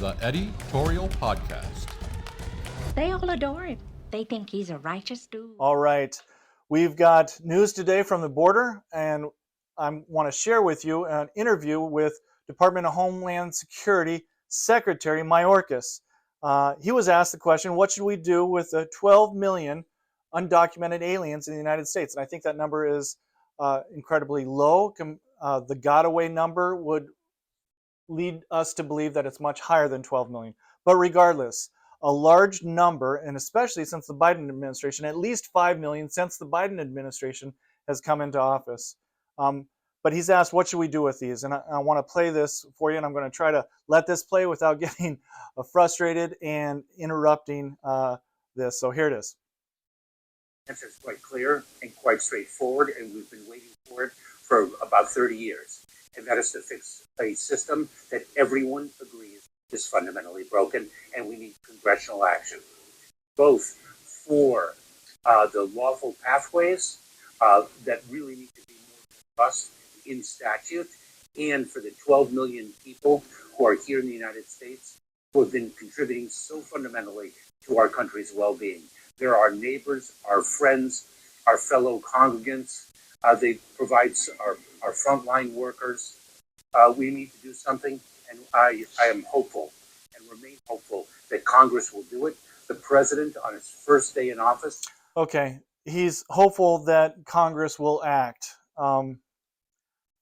the Eddie-torial podcast. They all adore him. They think he's a righteous dude. All right. We've got news today from the border, and I want to share with you an interview with Department of Homeland Security Secretary Mayorkas. He was asked the question, what should we do with the 12 million undocumented aliens in the United States? And I think that number is incredibly low. The got-away number would lead us to believe that it's much higher than 12 million. But regardless, a large number, and especially since the Biden administration, at least 5 million since the Biden administration has come into office. But he's asked, what should we do with these? And I want to play this for you, and I'm going to try to let this play without getting frustrated and interrupting this. So here it is. The answer is quite clear and quite straightforward, and we've been waiting for it for about 30 years. And that is to fix a system that everyone agrees is fundamentally broken, and we need congressional action, both for the lawful pathways that really need to be more robust in statute, and for the 12 million people who are here in the United States who have been contributing so fundamentally to our country's well-being. They're our neighbors, our friends, our fellow congregants. They provide our frontline workers. We need to do something, and I am hopeful and remain hopeful that Congress will do it. The president, on his first day in office. Okay, he's hopeful that Congress will act.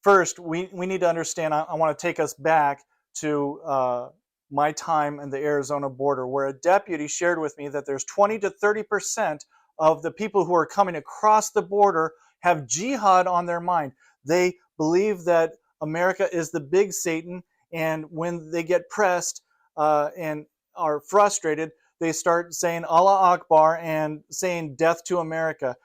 First, we need to understand, I want to take us back to my time in the Arizona border, where a deputy shared with me that there's 20 to 30% of the people who are coming across the border have jihad on their mind. They believe that America is the big Satan, and when they get pressed and are frustrated, they start saying Allah Akbar and saying death to America.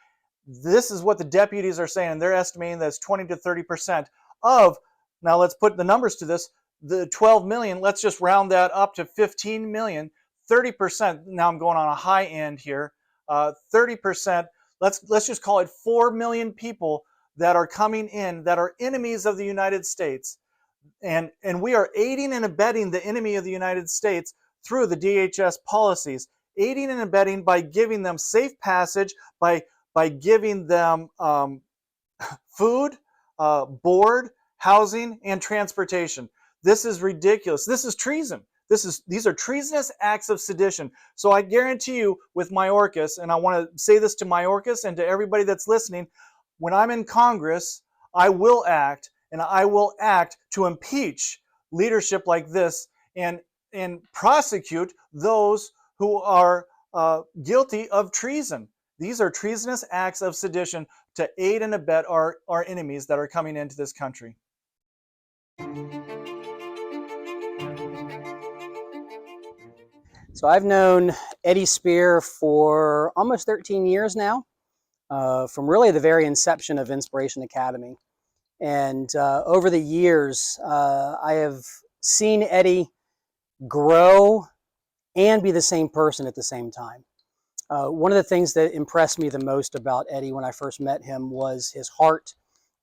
This is what the deputies are saying, and they're estimating that's 20 to 30% of, now let's put the numbers to this, the 12 million, let's just round that up to 15 million, 30%, now I'm going on a high end here, 30%, let's just call it 4 million people that are coming in that are enemies of the United States. And we are aiding and abetting the enemy of the United States through the DHS policies, aiding and abetting by giving them safe passage, by giving them food, board, housing, and transportation. This is ridiculous. This is treason. These are treasonous acts of sedition. So I guarantee you with Mayorkas, and I want to say this to Mayorkas and to everybody that's listening, when I'm in Congress, I will act, and I will act to impeach leadership like this and prosecute those who are guilty of treason. These are treasonous acts of sedition to aid and abet our enemies that are coming into this country. So I've known Eddie Speir for almost 13 years now, from really the very inception of Inspiration Academy. And over the years, I have seen Eddie grow and be the same person at the same time. One of the things that impressed me the most about Eddie when I first met him was his heart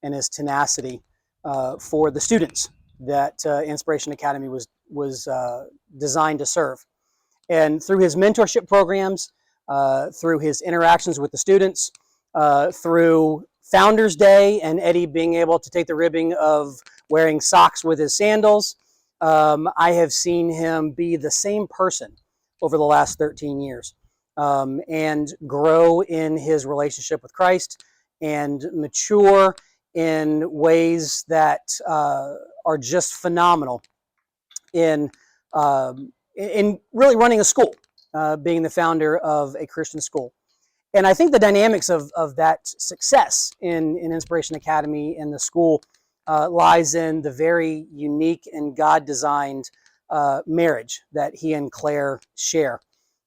and his tenacity for the students that Inspiration Academy was designed to serve. And through his mentorship programs, through his interactions with the students, through Founders Day and Eddie being able to take the ribbing of wearing socks with his sandals, I have seen him be the same person over the last 13 years and grow in his relationship with Christ and mature in ways that are just phenomenal in really running a school, being the founder of a Christian school. And I think the dynamics of that success in Inspiration Academy and the school lies in the very unique and God-designed marriage that he and Claire share.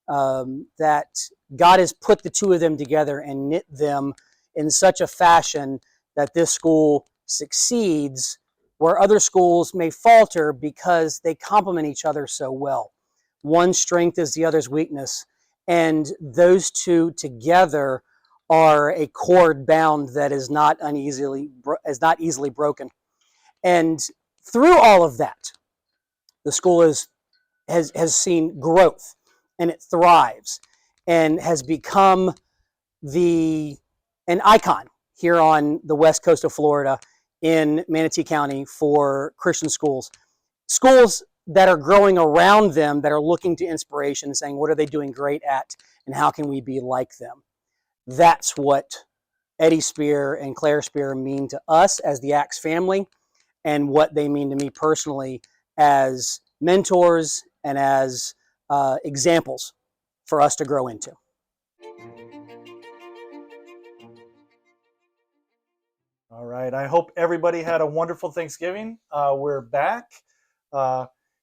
That God has put the two of them together and knit them in such a fashion that this school succeeds where other schools may falter because they complement each other so well. One's strength is the other's weakness, and those two together are a cord bound that is not easily broken. And through all of that, the school is has seen growth, and it thrives, and has become an icon here on the west coast of Florida in Manatee County for Christian schools. Schools that are growing around them, that are looking to inspiration and saying, what are they doing great at, and how can we be like them? That's what Eddie Speir and Claire Speir mean to us as the ACTS family, and what they mean to me personally as mentors and as examples for us to grow into. All right. I hope everybody had a wonderful Thanksgiving. We're back,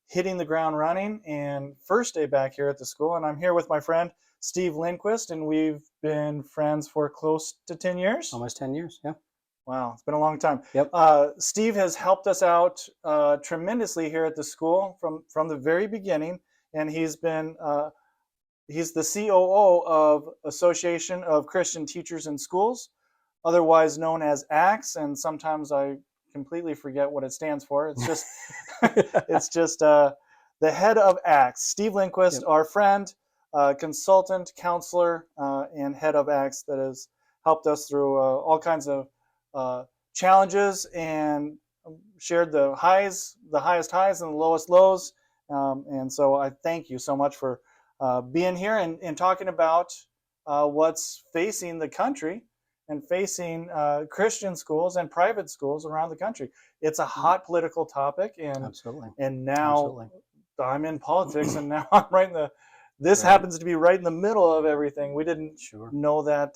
hitting the ground running, and first day back here at the school. And I'm here with my friend Steve Lindquist, and we've been friends for close to 10 years. Almost 10 years, yeah. Wow, it's been a long time. Yep. Steve has helped us out tremendously here at the school from the very beginning, and he's been he's the COO of Association of Christian Teachers in Schools, otherwise known as ACTS, and sometimes I completely forget what it stands for. It's just it's just the head of ACTS, Steve Lindquist, Yep. our friend, consultant, counselor, and head of ACTS that has helped us through all kinds of challenges and shared the highest highs and the lowest lows. And so I thank you so much for being here and talking about what's facing the country and facing Christian schools and private schools around the country. It's a hot political topic, and Absolutely. and now Absolutely. I'm in politics, and now I'm right in the. This Right. happens to be right in the middle of everything. We didn't Sure. know that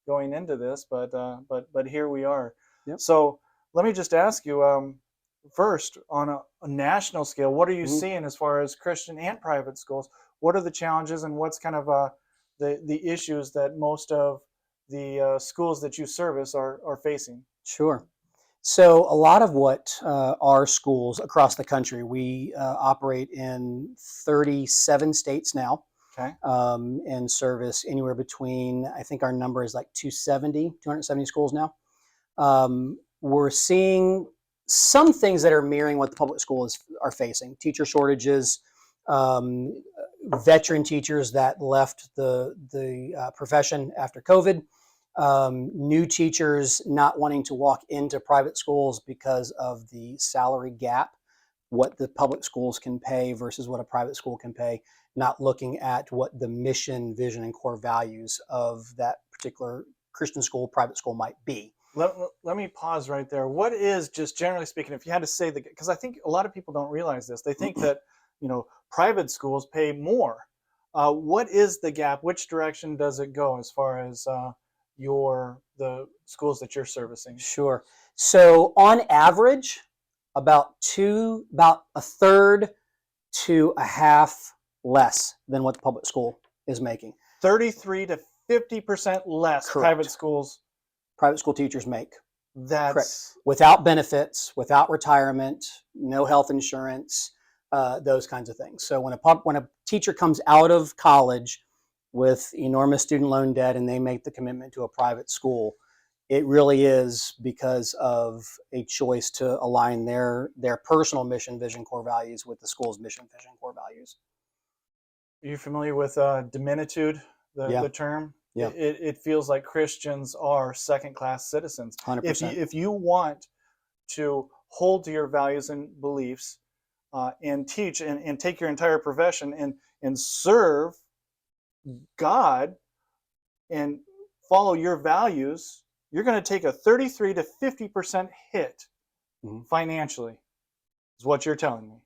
going into this, but here we are. Yep. So let me just ask you first, on a national scale, what are you Mhm. seeing as far as Christian and private schools? What are the challenges, and what's kind of the issues that most of the schools that you service are facing? Sure. So a lot of what our schools across the country, we operate in 37 states now, Okay. and service anywhere between, I think our number is like 270 schools now. We're seeing some things that are mirroring what the public schools are facing: teacher shortages, veteran teachers that left the profession after COVID, new teachers not wanting to walk into private schools because of the salary gap, what the public schools can pay versus what a private school can pay, not looking at what the mission, vision, and core values of that particular Christian school, private school might be. Let me pause right there. What is, just generally speaking, if you had to say because I think a lot of people don't realize this. They think that, private schools pay more. What is the gap? Which direction does it go as far as the schools that you're servicing? Sure. So on average, about a third to a half less than what the public school is making. 33 to 50% less. Correct. Private school teachers make. That's Correct. Without benefits, without retirement, no health insurance, those kinds of things. So when a teacher comes out of college with enormous student loan debt and they make the commitment to a private school, it really is because of a choice to align their personal mission, vision, core values with the school's mission, vision, core values. Are you familiar with diminitude, the term? Yeah. It feels like Christians are second-class citizens. 100%. If you want to hold to your values and beliefs and teach and take your entire profession and serve God and follow your values, you're going to take a 33 to 50% hit financially, is what you're telling me.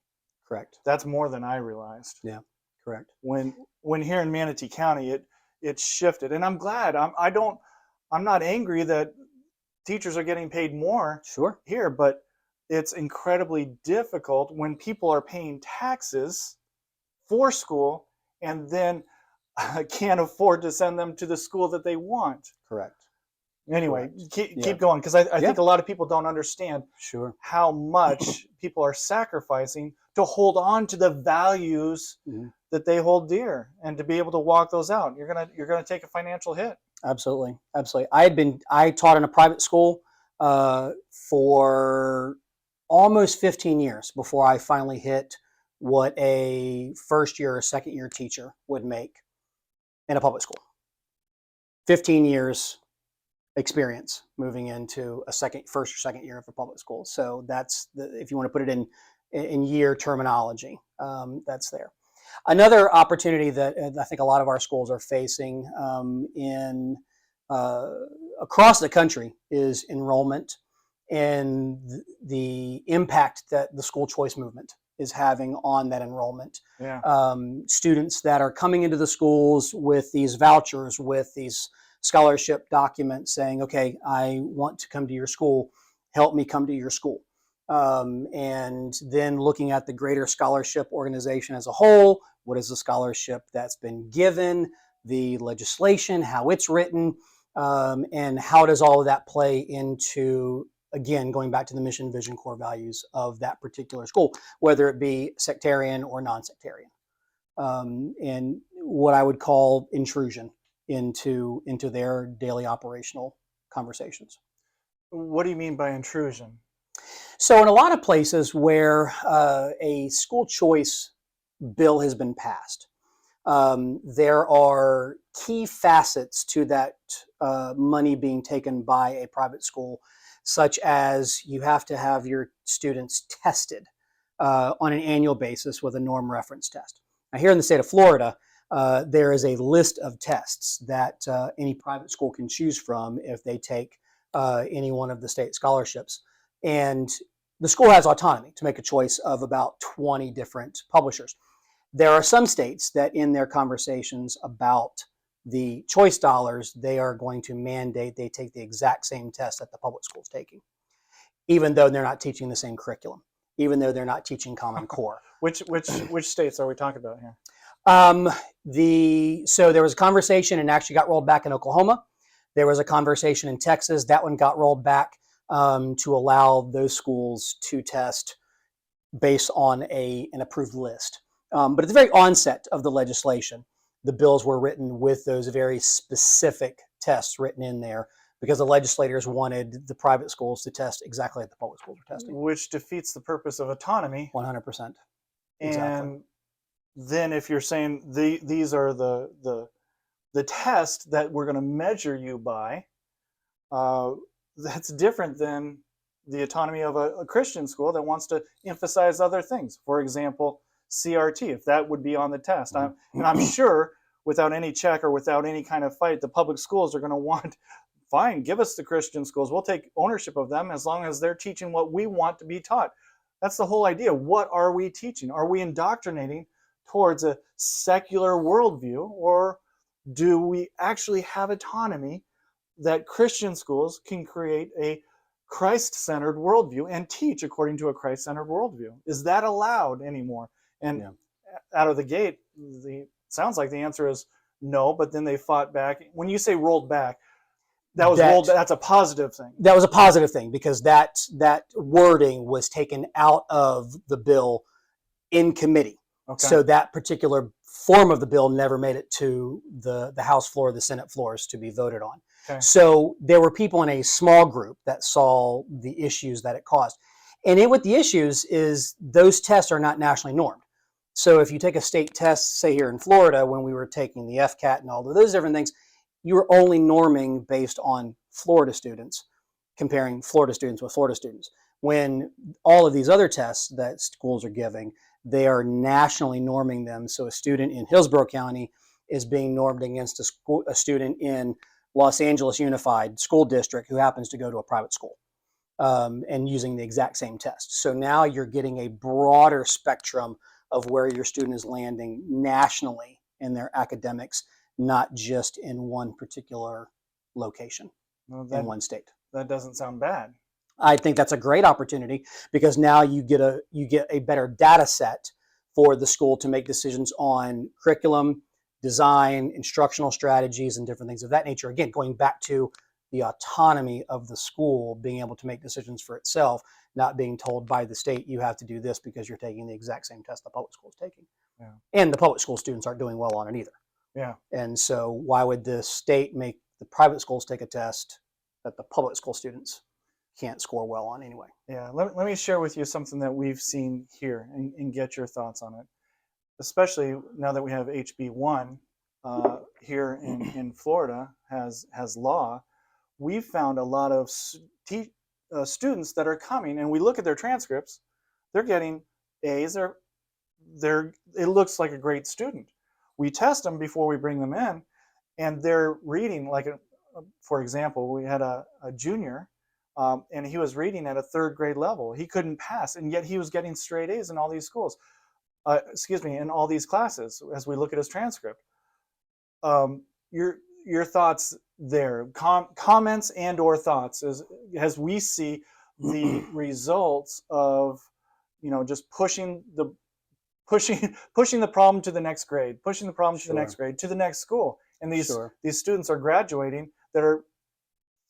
Correct. That's more than I realized. Yeah, correct. When here in Manatee County, it shifted, and I'm glad. I'm not angry that teachers are getting paid more here, but it's incredibly difficult when people are paying taxes for school and then can't afford to send them to the school that they want. Correct. Anyway, Correct. keep going, because I think a lot of people don't understand how much people are sacrificing to hold on to the values that they hold dear, and to be able to walk those out. You're gonna take a financial hit. Absolutely. I taught in a private school for almost 15 years before I finally hit what a first year or second year teacher would make in a public school. 15 years experience moving into a first or second year of a public school. So that's if you want to put it in year terminology, that's there. Another opportunity that I think a lot of our schools are facing across the country is enrollment and the impact that the school choice movement is having on that enrollment. Yeah. Students that are coming into the schools with these vouchers, with these scholarship documents saying, okay, I want to come to your school, help me come to your school. And then looking at the greater scholarship organization as a whole, what is the scholarship that's been given, the legislation, how it's written, and how does all of that play into, again, going back to the mission, vision, core values of that particular school, whether it be sectarian or non-sectarian, and what I would call intrusion into their daily operational conversations. What do you mean by intrusion? So in a lot of places where a school choice bill has been passed, there are key facets to that money being taken by a private school, such as you have to have your students tested on an annual basis with a norm reference test. Now, here in the state of Florida, there is a list of tests that any private school can choose from if they take any one of the state scholarships. And the school has autonomy to make a choice of about 20 different publishers. There are some states that in their conversations about the choice dollars, they are going to mandate they take the exact same test that the public school's taking, even though they're not teaching the same curriculum, even though they're not teaching Common Core. Which states are we talking about here? So there was a conversation and actually got rolled back in Oklahoma. There was a conversation in Texas. That one got rolled back to allow those schools to test based on an approved list. But at the very onset of the legislation, the bills were written with those very specific tests written in there because the legislators wanted the private schools to test exactly like the public schools were testing. Which defeats the purpose of autonomy. 100%. Exactly. And then if you're saying these are the test that we're going to measure you by, that's different than the autonomy of a Christian school that wants to emphasize other things. For example, CRT, if that would be on the test. And I'm sure without any check or without any kind of fight, the public schools are going to want, fine, give us the Christian schools. We'll take ownership of them as long as they're teaching what we want to be taught. That's the whole idea. What are we teaching? Are we indoctrinating towards a secular worldview, or do we actually have autonomy that Christian schools can create a Christ-centered worldview and teach according to a Christ-centered worldview? Is that allowed anymore? And out of the gate, sounds like the answer is no, but then they fought back. When you say rolled back, that's a positive thing. That was a positive thing because that wording was taken out of the bill in committee. Okay. So that particular form of the bill never made it to the House floor or the Senate floors to be voted on. Okay. So there were people in a small group that saw the issues that it caused. And with the issues is those tests are not nationally normed. So if you take a state test, say here in Florida, when we were taking the FCAT and all of those different things, you were only norming based on Florida students, comparing Florida students with Florida students. When all of these other tests that schools are giving, they are nationally norming them. So a student in Hillsborough County is being normed against a student in Los Angeles Unified School District who happens to go to a private school and using the exact same test. So now you're getting a broader spectrum of where your student is landing nationally in their academics, not just in one particular location in one state. That doesn't sound bad. I think that's a great opportunity because now you get a better data set for the school to make decisions on curriculum, design, instructional strategies, and different things of that nature. Again, going back to the autonomy of the school being able to make decisions for itself, not being told by the state, you have to do this because you're taking the exact same test the public school is taking. Yeah. And the public school students aren't doing well on it either. Yeah. And so why would the state make the private schools take a test that the public school students can't score well on anyway. Yeah, let me share with you something that we've seen here and get your thoughts on it, especially now that we have HB1 here in Florida has law. We've found a lot of students that are coming, and we look at their transcripts, they're getting A's, it looks like a great student. We test them before we bring them in, and they're reading like, for example, we had a junior, and he was reading at a 3rd grade level. He couldn't pass, and yet he was getting straight A's in all these schools. In all these classes as we look at his transcript. Your thoughts there, comments and or thoughts as we see the results of, just pushing the problem to the next grade, pushing the problem to the next grade, to the next school. And these students are graduating that are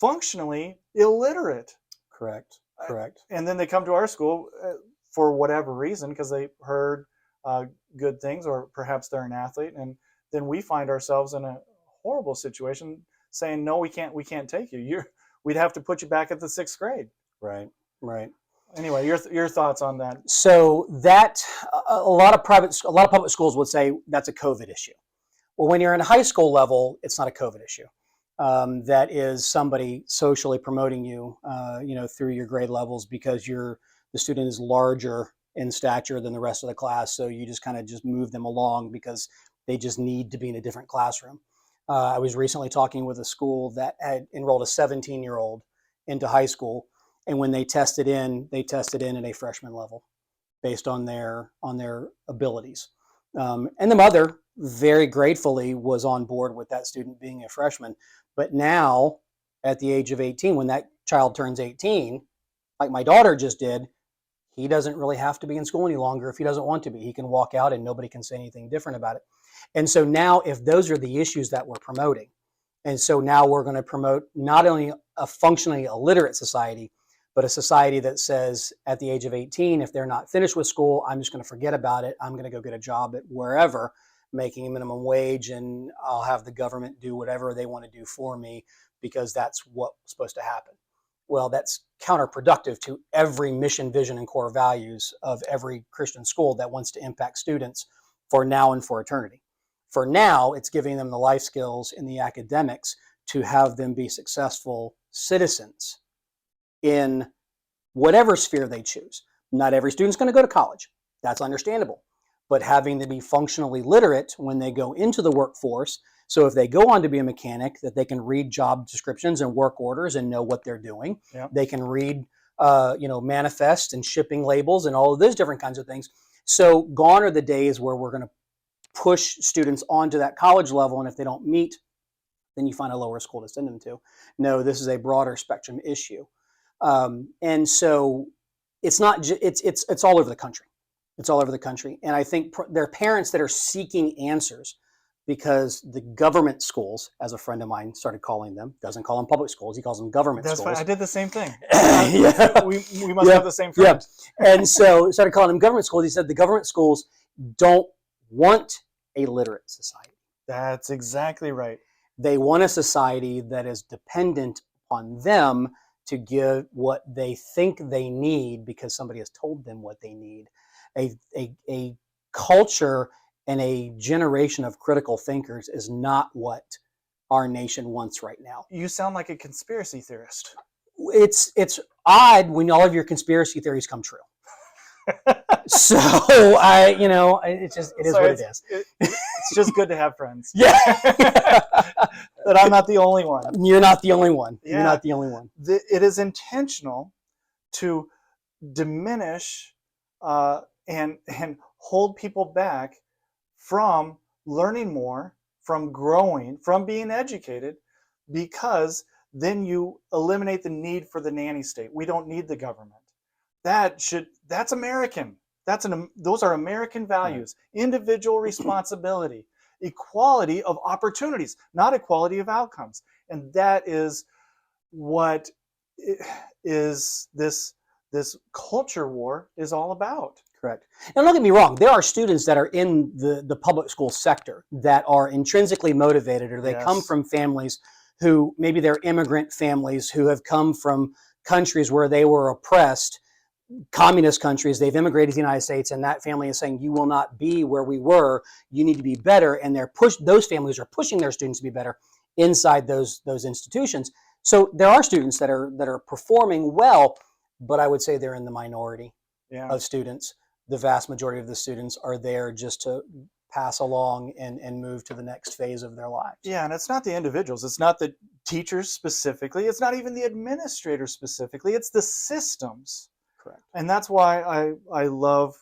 functionally illiterate. Correct. And then they come to our school for whatever reason, because they heard good things, or perhaps they're an athlete, and then we find ourselves in a horrible situation saying, no, we can't take you. We'd have to put you back at the 6th grade. Right. Anyway, your thoughts on that? So that a lot of public schools would say that's a COVID issue. Well, when you're in high school level, it's not a COVID issue. That is somebody socially promoting you, through your grade levels, because the student is larger in stature than the rest of the class. So you just kind of move them along because they just need to be in a different classroom. I was recently talking with a school that had enrolled a 17-year-old into high school, and when they tested in at a freshman level based on their abilities. And the mother very gratefully was on board with that student being a freshman. But now, at the age of 18, when that child turns 18, like my daughter just did, he doesn't really have to be in school any longer if he doesn't want to be. He can walk out and nobody can say anything different about it. And so now, if those are the issues that we're promoting, and so now we're going to promote not only a functionally illiterate society, but a society that says at the age of 18, if they're not finished with school, I'm just going to forget about it. I'm going to go get a job at wherever, making a minimum wage, and I'll have the government do whatever they want to do for me because that's what's supposed to happen. Well, that's counterproductive to every mission, vision, and core values of every Christian school that wants to impact students for now and for eternity. For now, it's giving them the life skills and the academics to have them be successful citizens in whatever sphere they choose. Not every student's going to go to college. That's understandable. But having them be functionally literate when they go into the workforce, so if they go on to be a mechanic, that they can read job descriptions and work orders and know what they're doing. Yep. They can read manifest and shipping labels and all of those different kinds of things. So gone are the days where we're going to push students onto that college level, and if they don't meet, then you find a lower school to send them to. No, this is a broader spectrum issue. And so it's not it's all over the country. It's all over the country. And I think there are parents that are seeking answers because the government schools, as a friend of mine started calling them, doesn't call them public schools, he calls them government schools. That's fine. I did the same thing. Yeah. We must have the same friend. Yeah. And so started calling them government schools. He said the government schools don't want a literate society. That's exactly right. They want a society that is dependent on them to give what they think they need because somebody has told them what they need. A culture and a generation of critical thinkers is not what our nation wants right now. You sound like a conspiracy theorist. It's odd when all of your conspiracy theories come true. So it is what it is. It's just good to have friends. Yeah. That I'm not the only one. You're not the only one. Yeah. You're not the only one. It is intentional to diminish and hold people back from learning more, from growing, from being educated, because then you eliminate the need for the nanny state. We don't need the government. That's American. Those are American values. Right. Individual responsibility, equality of opportunities, not equality of outcomes. And that is what is this culture war is all about. Correct. And don't get me wrong, there are students that are in the public school sector that are intrinsically motivated, or they come from families who, maybe they're immigrant families who have come from countries where they were oppressed, communist countries, they've immigrated to the United States, and that family is saying, you will not be where we were, you need to be better, and those families are pushing their students to be better inside those institutions. So there are students that are performing well, but I would say they're in the minority of students. The vast majority of the students are there just to pass along and move to the next phase of their lives. Yeah, and it's not the individuals. It's not the teachers specifically. It's not even the administrators specifically. It's the systems. Correct. And that's why I love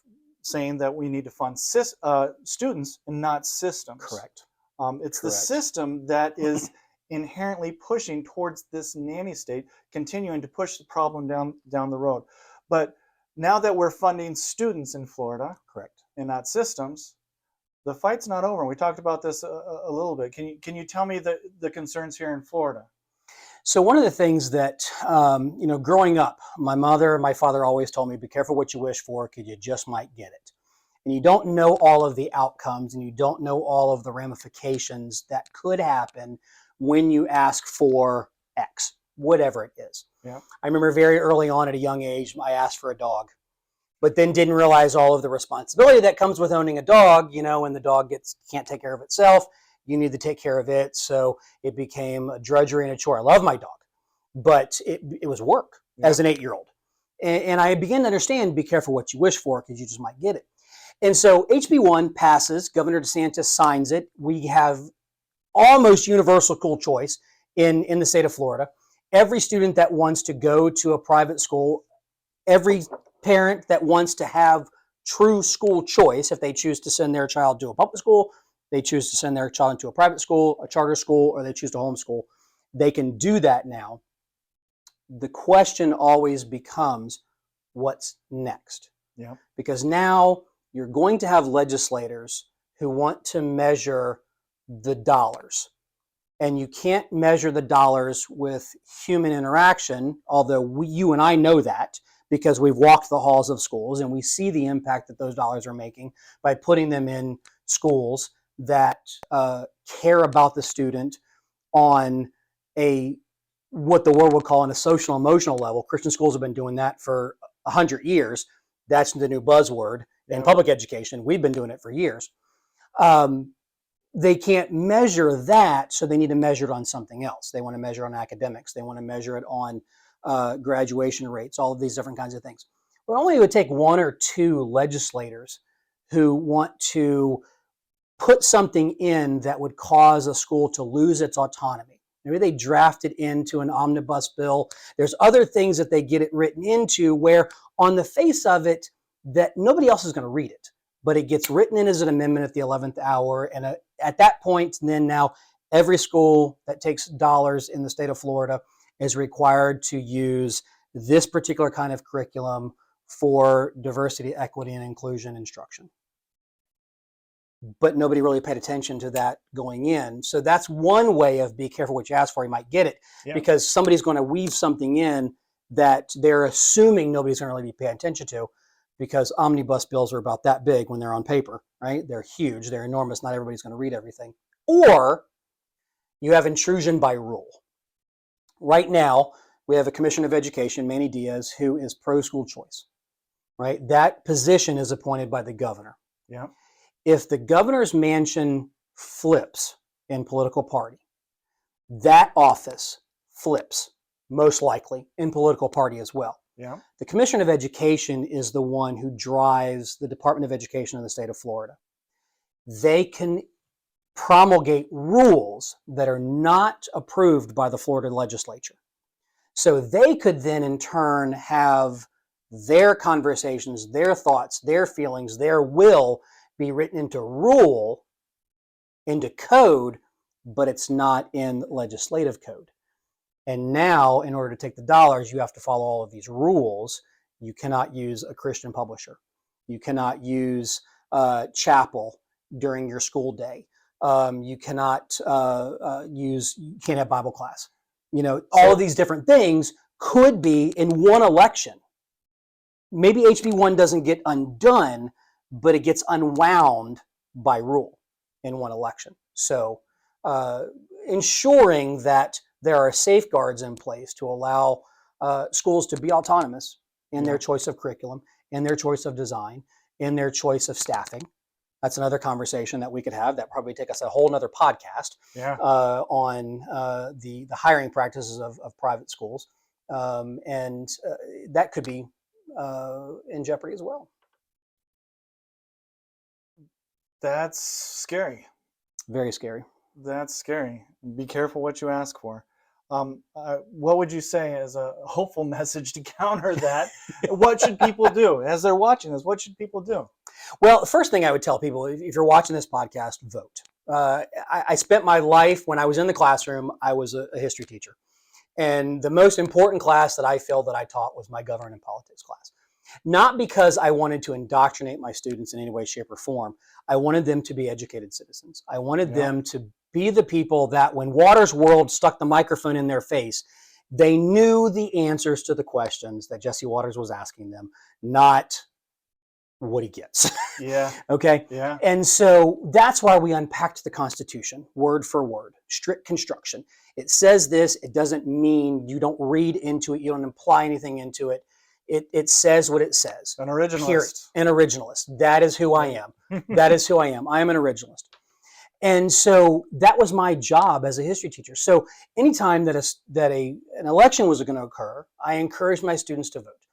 saying that we need to fund students and not systems. Correct. It's the system that is inherently pushing towards this nanny state, continuing to push the problem down the road. But now that we're funding students in Florida, correct, and not systems, the fight's not over. And we talked about this a little bit. Can you tell me the concerns here in Florida? So one of the things that, growing up, my mother and my father always told me, be careful what you wish for, because you just might get it. And you don't know all of the outcomes, and you don't know all of the ramifications that could happen when you ask for X, whatever it is. Yeah. I remember very early on at a young age, I asked for a dog, but then didn't realize all of the responsibility that comes with owning a dog, when the dog can't take care of itself. You need to take care of it. So it became a drudgery and a chore. I love my dog, but it was work as an 8-year-old. And I began to understand, be careful what you wish for, because you just might get it. And so HB1 passes, Governor DeSantis signs it. We have almost universal school choice in the state of Florida. Every student that wants to go to a private school, every parent that wants to have true school choice, if they choose to send their child to a public school, they choose to send their child into a private school, a charter school, or they choose to homeschool, they can do that now. The question always becomes, what's next? Yeah. Because now you're going to have legislators who want to measure the dollars. And you can't measure the dollars with human interaction, although you and I know that, because we've walked the halls of schools and we see the impact that those dollars are making by putting them in schools that care about the student on what the world would call on a social emotional level. Christian schools have been doing that for 100 years. That's the new buzzword in public education. We've been doing it for years. They can't measure that, so they need to measure it on something else. They want to measure on academics. They want to measure it on graduation rates, all of these different kinds of things. But only it would take 1 or 2 legislators who want to put something in that would cause a school to lose its autonomy. Maybe they draft it into an omnibus bill. There's other things that they get it written into where on the face of it that nobody else is going to read it, but it gets written in as an amendment at the 11th hour. And at that point, then now every school that takes dollars in the state of Florida is required to use this particular kind of curriculum for diversity, equity, and inclusion instruction. But nobody really paid attention to that going in. So that's one way of be careful what you ask for, you might get it, because somebody's going to weave something in that they're assuming nobody's going to really be paying attention to, because omnibus bills are about that big when they're on paper, right? They're huge, they're enormous, not everybody's going to read everything. Or you have intrusion by rule. Right now, we have a Commissioner of Education, Manny Diaz, who is pro-school choice, right? That position is appointed by the governor. Yeah. If the governor's mansion flips in political party, that office flips, most likely, in political party as well. Yeah. The Commissioner of Education is the one who drives the Department of Education in the state of Florida. They can promulgate rules that are not approved by the Florida legislature. So they could then in turn have their conversations, their thoughts, their feelings, their will be written into rule, into code, but it's not in legislative code. And now, in order to take the dollars, you have to follow all of these rules. You cannot use a Christian publisher. You cannot use chapel during your school day. You cannot you can't have Bible class. All of these different things could be in one election. Maybe HB1 doesn't get undone, but it gets unwound by rule in one election. So ensuring that there are safeguards in place to allow schools to be autonomous in their Yeah. choice of curriculum, in their choice of design, in their choice of staffing. That's another conversation that we could have that probably take us a whole nother podcast Yeah. on the hiring practices of private schools. And that could be in jeopardy as well. That's scary. Very scary. That's scary. Be careful what you ask for. What would you say as a hopeful message to counter that? What should people do as they're watching this? What should people do? Well, the first thing I would tell people, if you're watching this podcast, vote. I spent my life, when I was in the classroom, I was a history teacher. And the most important class that I feel that I taught was my government and politics class. Not because I wanted to indoctrinate my students in any way, shape, or form. I wanted them to be educated citizens. I wanted them to be the people that when Waters World stuck the microphone in their face, they knew the answers to the questions that Jesse Waters was asking them, not what he gets. Yeah. Okay. Yeah. And so that's why we unpacked the Constitution word for word, strict construction. It says this, it doesn't mean you don't read into it, you don't imply anything into it. It says what it says. An originalist. Period. An originalist. That is who I am. That is who I am. I am an originalist. And so that was my job as a history teacher. So anytime that an election was going to occur, I encouraged my students to vote.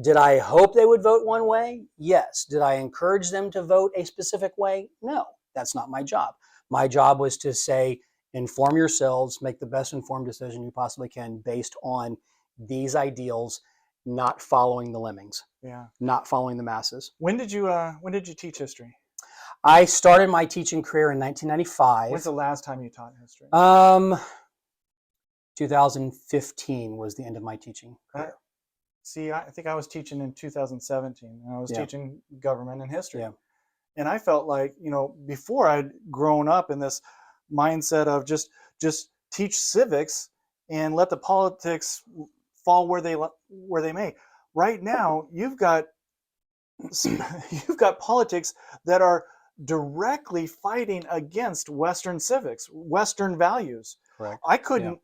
Did I hope they would vote one way? Yes. Did I encourage them to vote a specific way? No, that's not my job. My job was to say, inform yourselves, make the best informed decision you possibly can based on these ideals, not following the lemmings. Yeah. Not following the masses. When did you teach history? I started my teaching career in 1995. When's the last time you taught history? 2015 was the end of my teaching career. See, I think I was teaching in 2017, and I was teaching government and history. Yeah. And I felt like, before I'd grown up in this mindset of just teach civics and let the politics fall where they may. Right now, you've got politics that are directly fighting against Western civics, Western values. Correct. I couldn't.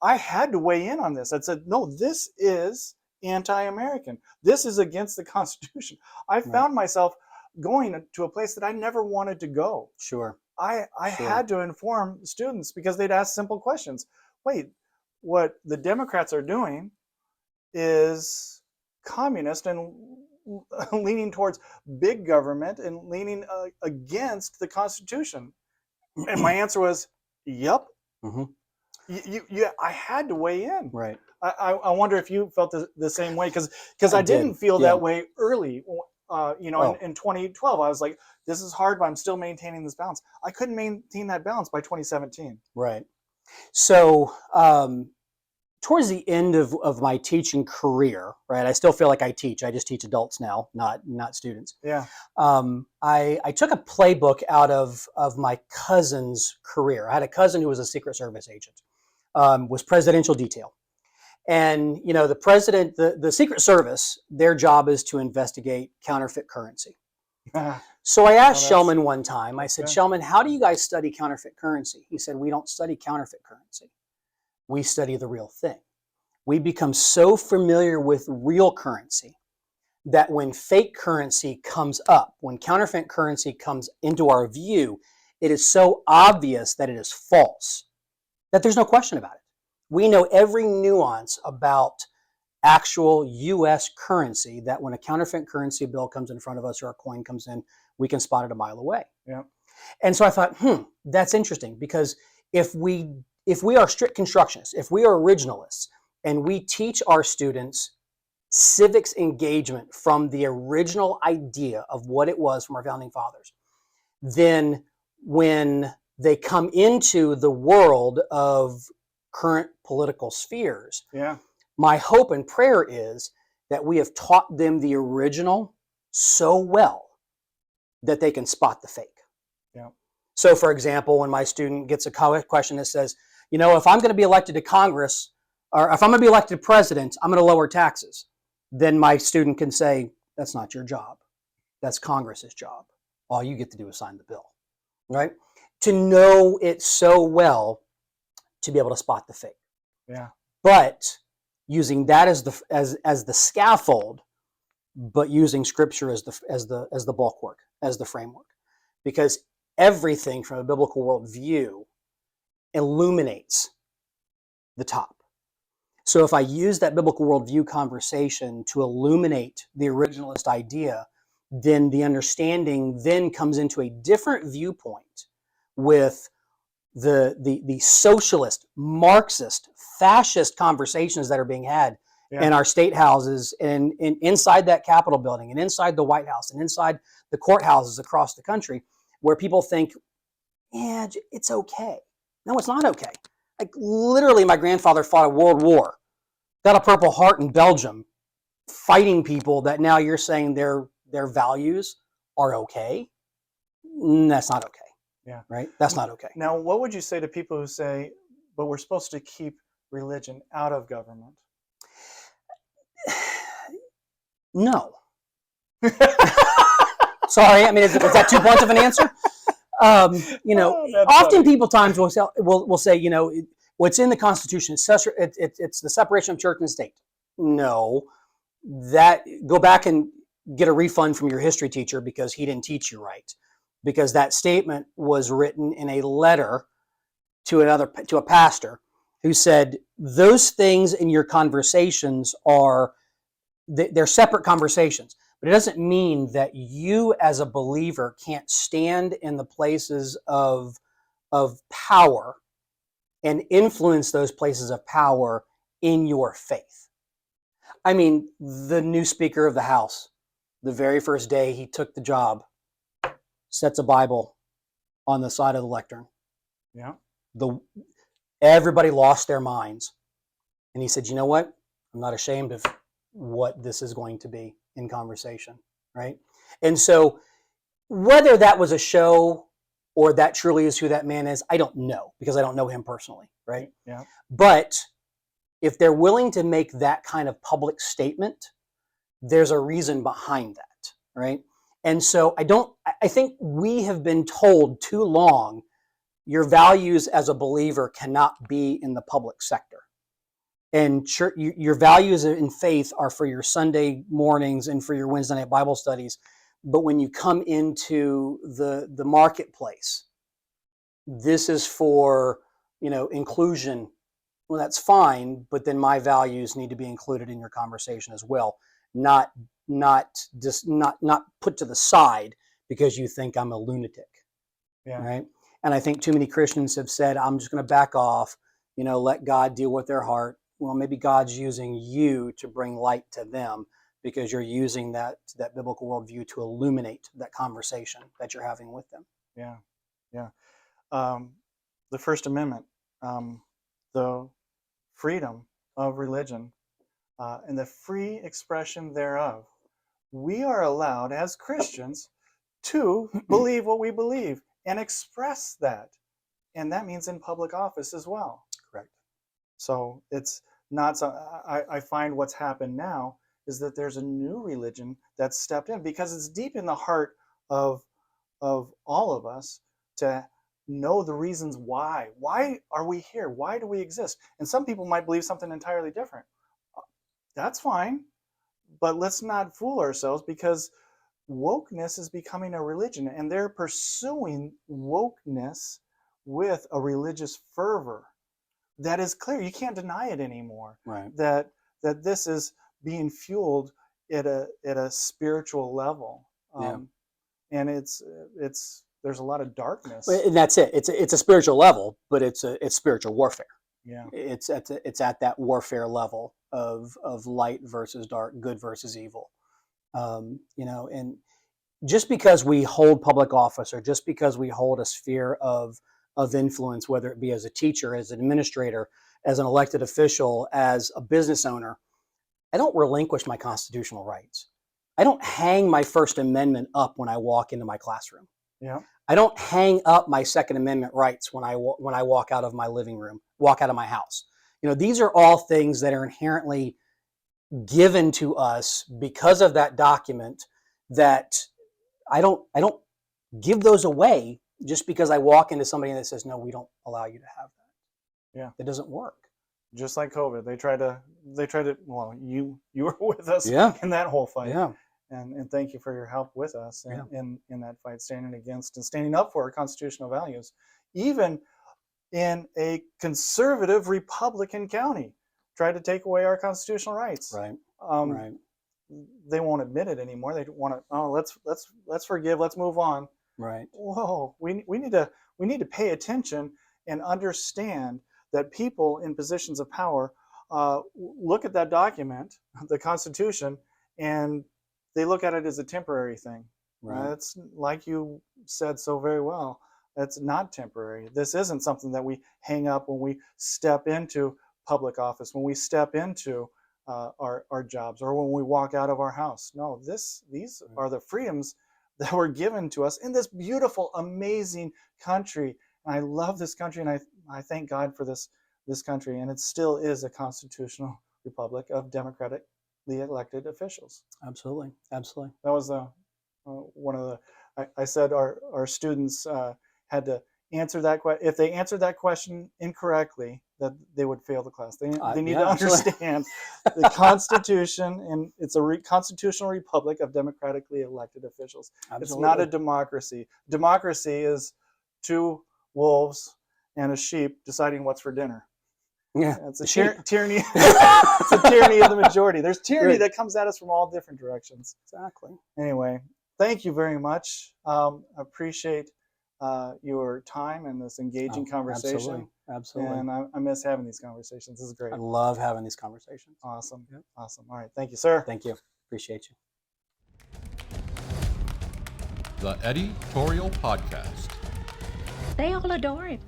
I had to weigh in on this. I said, no, this is anti-American. This is against the Constitution. I found myself going to a place that I never wanted to go. Sure. I had to inform students because they'd ask simple questions. Wait, what the Democrats are doing is communist and leaning towards big government and leaning against the Constitution. And my answer was, yep. Mm-hmm. I had to weigh in. Right. I wonder if you felt the same way, because I didn't feel that way early. In 2012, I was like, this is hard, but I'm still maintaining this balance. I couldn't maintain that balance by 2017. Right. So towards the end of my teaching career, right, I still feel like I teach. I just teach adults now, not students. Yeah. I took a playbook out of my cousin's career. I had a cousin who was a Secret Service agent, was presidential detail. And, the president, the Secret Service, their job is to investigate counterfeit currency. So I asked Shellman one time, I said, Shellman, how do you guys study counterfeit currency? He said, we don't study counterfeit currency. We study the real thing. We become so familiar with real currency that when fake currency comes up, when counterfeit currency comes into our view, it is so obvious that it is false that there's no question about it. We know every nuance about actual U.S. currency that when a counterfeit currency bill comes in front of us or a coin comes in, we can spot it a mile away. Yeah. And so I thought, that's interesting, because if we are strict constructionists, if we are originalists, and we teach our students civics engagement from the original idea of what it was from our founding fathers, then when they come into the world of current political spheres, my hope and prayer is that we have taught them the original so well that they can spot the fake. Yeah. So, for example, when my student gets a question that says, if I'm going to be elected to Congress, or if I'm going to be elected president, I'm going to lower taxes, then my student can say, that's not your job. That's Congress's job. All you get to do is sign the bill, right? To know it so well to be able to spot the fake. Yeah. But using that as the scaffold, but using Scripture as the bulwark, as the framework, because everything from a biblical worldview illuminates the top. So if I use that biblical worldview conversation to illuminate the originalist idea, then the understanding then comes into a different viewpoint with the socialist, Marxist, fascist conversations that are being had in our state houses and inside that Capitol building and inside the White House and inside the courthouses across the country, where people think, yeah, it's okay. No, it's not okay. Like literally, my grandfather fought a world war, got a Purple Heart in Belgium, fighting people that now you're saying their values are okay. That's not okay. Yeah. Right? That's not okay. Now, what would you say to people who say, but we're supposed to keep religion out of government? No. Sorry, I mean, is that too blunt of an answer? Often people times will say, what's in the Constitution, it's the separation of church and state. No, go back and get a refund from your history teacher because he didn't teach you right. Because that statement was written in a letter to a pastor who said, those things in your conversations they're separate conversations. But it doesn't mean that you as a believer can't stand in the places of power and influence those places of power in your faith. I mean, the new Speaker of the House, the very first day he took the job, sets a Bible on the side of the lectern. Yeah. Everybody lost their minds. And he said, you know what? I'm not ashamed of what this is going to be in conversation, right? And so whether that was a show or that truly is who that man is, I don't know, because I don't know him personally, right? Yeah. But if they're willing to make that kind of public statement, there's a reason behind that, right? And so I think we have been told too long, your values as a believer cannot be in the public sector. And church, your values in faith are for your Sunday mornings and for your Wednesday night Bible studies. But when you come into the marketplace, this is for, inclusion. Well, that's fine, but then my values need to be included in your conversation as well. Not put to the side because you think I'm a lunatic. Yeah. Right? And I think too many Christians have said, I'm just going to back off, let God deal with their heart. Well, maybe God's using you to bring light to them because you're using that biblical worldview to illuminate that conversation that you're having with them. Yeah. Yeah. The First Amendment, the freedom of religion, and the free expression thereof. We are allowed as Christians to believe what we believe and express that. And that means in public office as well. Correct. So it's not so. I find what's happened now is that there's a new religion that's stepped in because it's deep in the heart of all of us to know the reasons why. Why are we here? Why do we exist? And some people might believe something entirely different. That's fine, but let's not fool ourselves because wokeness is becoming a religion and they're pursuing wokeness with a religious fervor that is clear. You can't deny it anymore. Right. That this is being fueled at a spiritual level. And it's there's a lot of darkness. And that's it. It's a spiritual level, but it's spiritual warfare. Yeah. It's at that warfare level of light versus dark, good versus evil. And just because we hold public office or just because we hold a sphere of influence, whether it be as a teacher, as an administrator, as an elected official, as a business owner, I don't relinquish my constitutional rights. I don't hang my First Amendment up when I walk into my classroom. Yeah. I don't hang up my Second Amendment rights when I walk out of my living room, walk out of my house. These are all things that are inherently given to us because of that document that I don't give those away just because I walk into somebody that says, no, we don't allow you to have that. Yeah. It doesn't work. just like COVID. They tried to. Well, you were with us Yeah. in that whole fight. Yeah. And thank you for your help with us Yeah. in that fight, standing against and standing up for our constitutional values, even in a conservative Republican county, tried to take away our constitutional rights. Right. Um, Right. They won't admit it anymore. They want to. Oh, let's forgive. Let's move on. Right. Whoa, we need to pay attention and understand that people in positions of power look at that document, the Constitution, and they look at it as a temporary thing. Right. It's like you said so very well. It's not temporary. This isn't something that we hang up when we step into public office, when we step into our jobs, or when we walk out of our house. No, these are the freedoms that were given to us in this beautiful, amazing country. And I love this country, and I thank God for this country. And it still is a constitutional republic of democratically elected officials. Absolutely. Absolutely. That was one of the. I said our students had to answer that question. If they answered that question incorrectly, that they would fail the class. They need to understand the Constitution, and it's a constitutional republic of democratically elected officials. Absolutely. It's not a democracy. Democracy is two wolves and a sheep deciding what's for dinner. Yeah, it's a tyranny. It's a tyranny of the majority. There's tyranny that comes at us from all different directions. Exactly. Anyway, thank you very much. Appreciate your time and this engaging conversation. Absolutely. And I miss having these conversations. This is great. I love having these conversations. Awesome. Yep. Awesome. All right. Thank you, sir. Thank you. Appreciate you. The Eddie-torial Podcast. They all adore him.